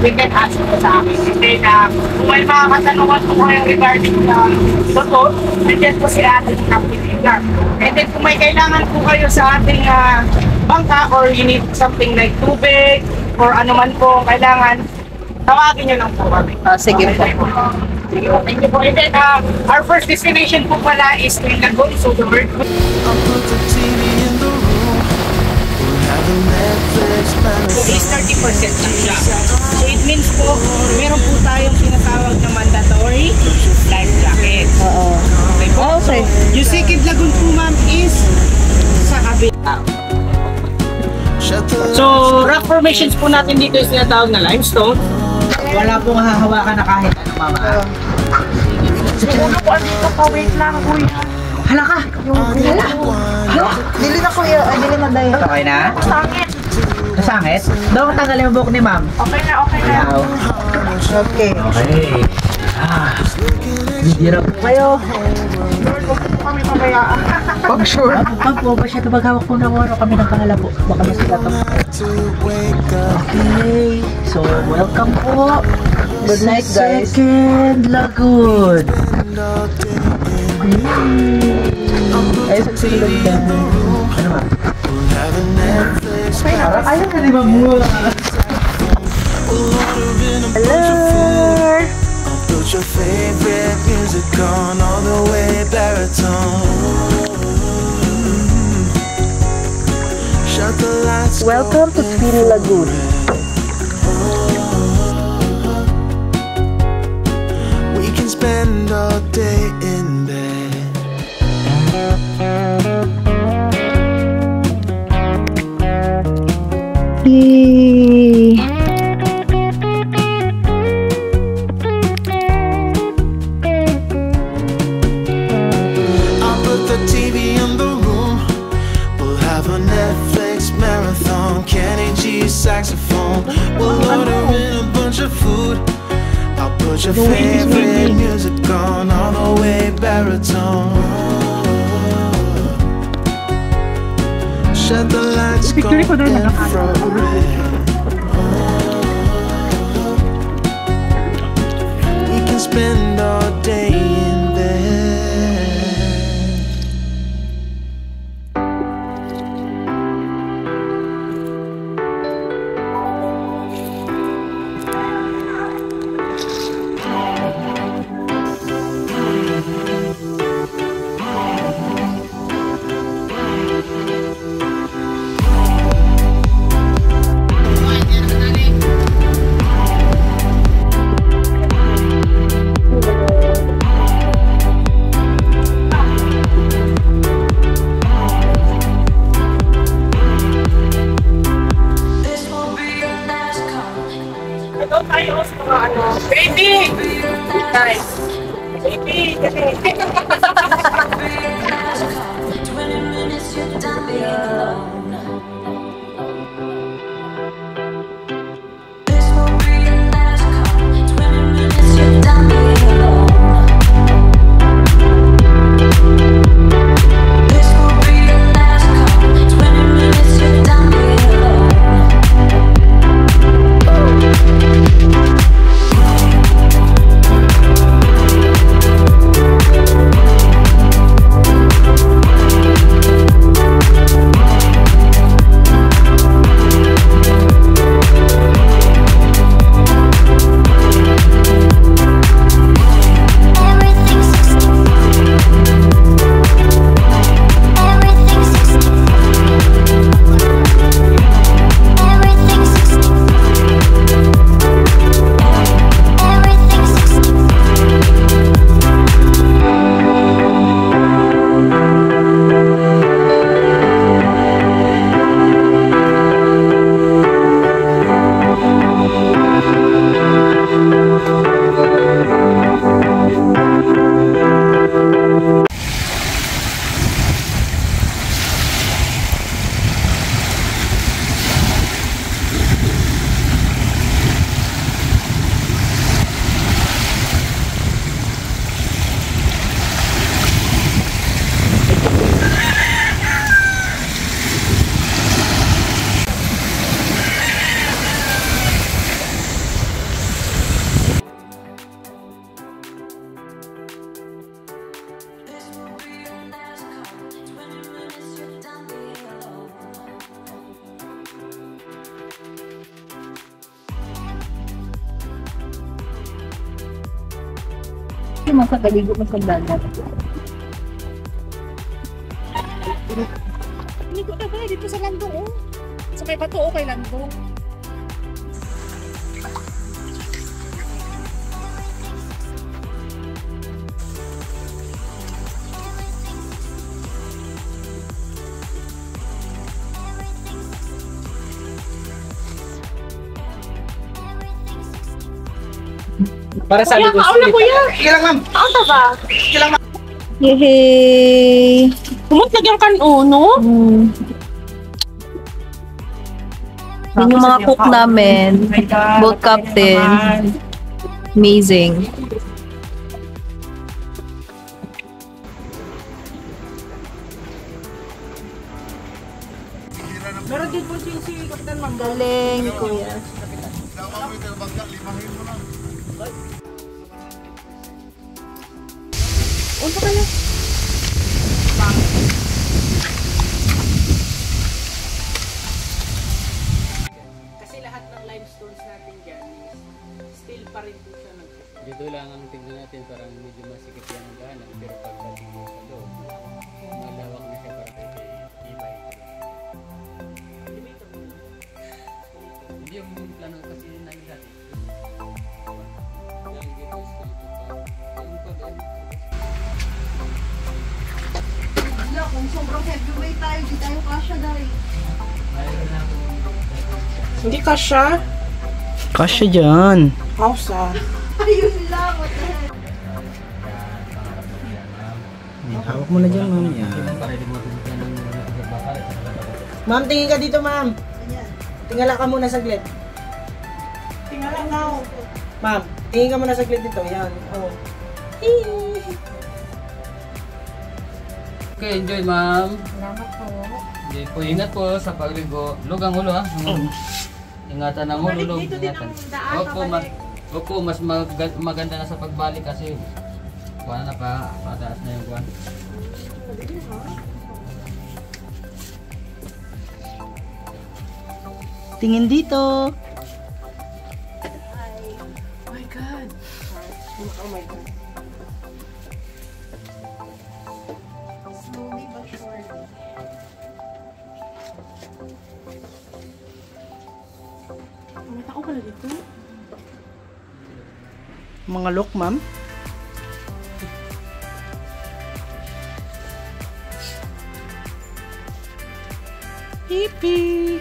we can ask po sa akin. And then, kung may mga katanungan po kayo regarding totoo, nandiyan po sila ating kapitigan. And then, kung may kailangan po kayo sa ating bangka or you need something like tubig or ano man po kailangan, tawagin nyo lang po kami. Sige po. Sige po, thank you po. And then, our first destination po pala is in Lagoon, so the bird. Is 30% lang siya. So it means po, meron po tayong tinatawag na mandatory life jacket. Oo. Okay po? Okay. So, yung Sikid Lagoon po ma'am is sa kabila. So, rock formations po natin dito is tinatawag na limestone. Wala pong hahawakan na kahit ano mama. Siguro po andito pa, wait lang kuya. Hala ka! Dili na kuya, dili na dayo. Okay na? Sangit! Kasangit? Daw tanggalin mo buhok ni ma'am. Okay na, okay na. Okay. Okay. Hindi na po kayo. Kami pabayaan. Pag sure. Ma'am po ba siya ito maghawak po ng waro kami ng kahala po. Baka masila ito. Okay. So, welcome po. Good night, guys. Second Lagoon. Ay, sa silog na. Ano ba? Ayaw ka di ba mo? Hello. Put your favorite music on all the way baritone. Shut the lights. Welcome to Twin Lagoon. We can spend all day in bed. Yay. I'll put the TV in the room. We'll have a Netflix marathon. Kenny G saxophone. We'll order in a bunch of food. I'll put your favorite music on all the way baritone. Shut the lights, go infrared. We can spend all day in bed. Ito tayo sa mga ano. Baby! Guys! Baby! masagaligo mo sa dagat. Hindi ko na ba, dito sa landong, oh. Sa may bato, okay landong. Para sa likod. Kuya. Sige lang, ma'am. Ano ba? Sige lang, ma'am. Yehey! Kumot lagyan kan uno. Yun yung mga cook namin. My God. Boat captain. Amazing. Meron din po si Kapitan, ma'am. Galing, kuya. Unto kayo. Kasi lahat ng limestones natin dyan is still pa rin po siya Dito lang ang tingnan natin, parang medyo masikip yan ang daanan, pero pagdating mo sa loob, malawak na siya para kay ibay. Hindi yung plano kasi namin dati. Yan, dito is kalipot pa. Yung pag- Kung sobrang heavyweight tayo, di tayo kasha dahil. Mayroon na ako. Hindi ka siya. Kasya dyan. Pausa. Ayun lang, what the heck. Hawak mo na dyan, ma'am. Yan. Para di mo tingnan yung bakal. Ma'am, tingin ka dito, ma'am. Tingala ka muna saglit. Tingala now. Ma'am, tingin ka muna saglit dito. Yan. Oh. Okay, enjoy ma'am. Salamat po. Hindi po, ingat po sa pagligo. Lugang ulo ha. Ingatan ang ulo, lug. Ingatan. Opo, mas maganda na sa pagbalik kasi wala na pa, pataas na yung buwan. Tingin dito. Oh my God. Oh my God. Slowly but surely. May tao pala dito. Mga lock, ma'am. Hippie!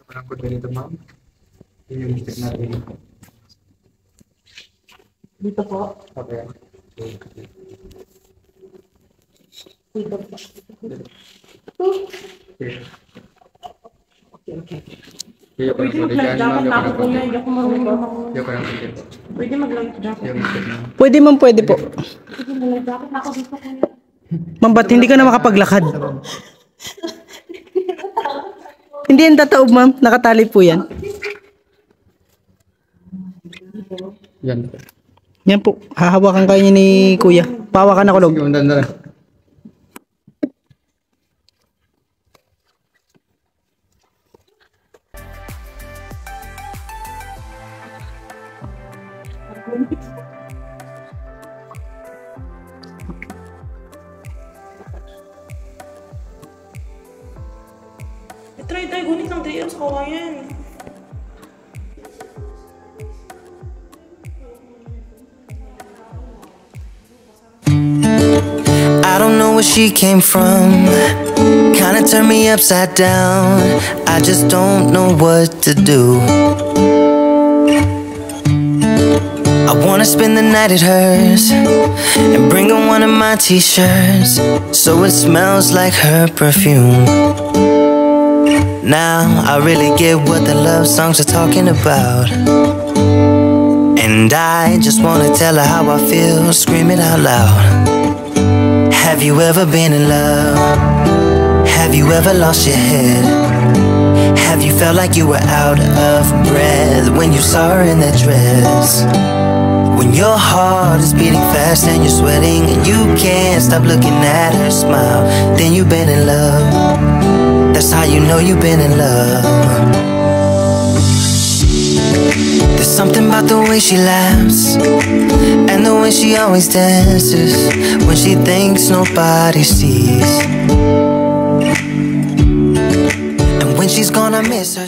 Parang kung ganito ma'am, yun yung step natin. Dito po. Okay. Dito po. Pwede mag-life jacket na ako kuya. Hindi ako marunong ako. Yung parang step. Pwede mag-life jacket. Yung step na. Pwede, ma'am, pwede po. Pwede mag-life jacket na ako dito kuya. Ma'am, ba't hindi ka na makapaglakad? Hindi yan tataob, ma'am. Nakatali po yan. Yan. Yan po. Hahawakan kayo niya ni kuya. Pahawakan ako, log. Sige, undanda na. Try tayo gunit ng DM sa kawayan. I don't know where she came from. Kinda turned me upside down. I just don't know what to do. I wanna spend the night at hers and bring her one of my t-shirts so it smells like her perfume. Now I really get what the love songs are talking about, and I just wanna tell her how I feel, scream it out loud. Have you ever been in love? Have you ever lost your head? Have you felt like you were out of breath when you saw her in that dress? When your heart is beating fast and you're sweating and you can't stop looking at her smile, then you've been in love. That's how you know you've been in love. There's something about the way she laughs and the way she always dances when she thinks nobody sees. And when she's gonna miss her.